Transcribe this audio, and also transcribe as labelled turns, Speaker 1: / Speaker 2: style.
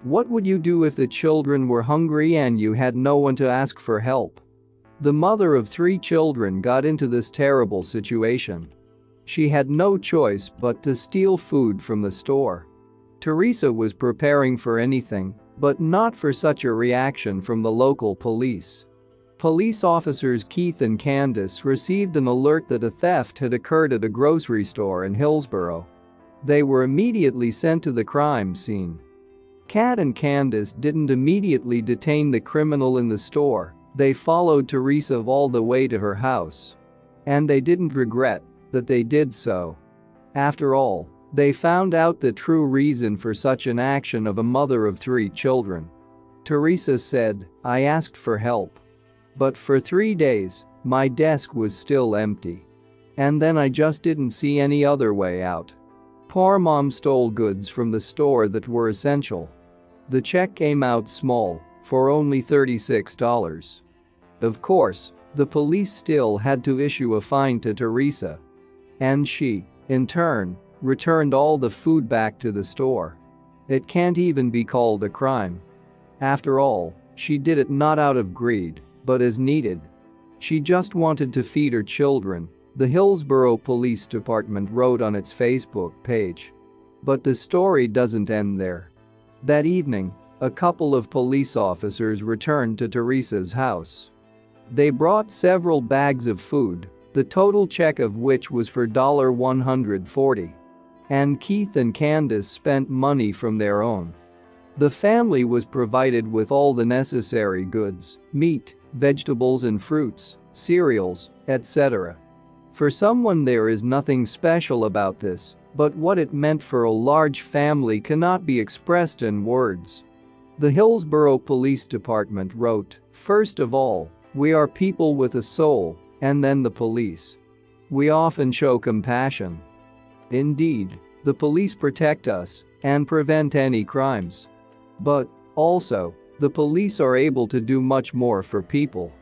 Speaker 1: What would you do if the children were hungry and you had no one to ask for help? The mother of 3 children got into this terrible situation. She had no choice but to steal food from the store. Teresa was preparing for anything, but not for such a reaction from the local police. Police officers Keith and Candace received an alert that a theft had occurred at a grocery store in Hillsborough. They were immediately sent to the crime scene. Kat and Candace didn't immediately detain the criminal in the store, they followed Teresa all the way to her house. And they didn't regret that they did so. After all, they found out the true reason for such an action of a mother of 3 children. Teresa said, "I asked for help. But for 3 days, my desk was still empty. And then I just didn't see any other way out. Poor mom stole goods from the store that were essential. The check came out small, for only $36. Of course, the police still had to issue a fine to Teresa. And she, in turn, returned all the food back to the store. It can't even be called a crime. After all, she did it not out of greed, but as needed. She just wanted to feed her children," the Hillsborough Police Department wrote on its Facebook page. But the story doesn't end there. That evening, a couple of police officers returned to Teresa's house. They brought several bags of food, the total check of which was for $140. And Keith and Candace spent money from their own. The family was provided with all the necessary goods, meat, vegetables and fruits, cereals, etc. For someone there is nothing special about this, but what it meant for a large family cannot be expressed in words. The Hillsborough Police Department wrote, "First of all, we are people with a soul, and then the police. We often show compassion. Indeed, the police protect us and prevent any crimes. But, also, the police are able to do much more for people."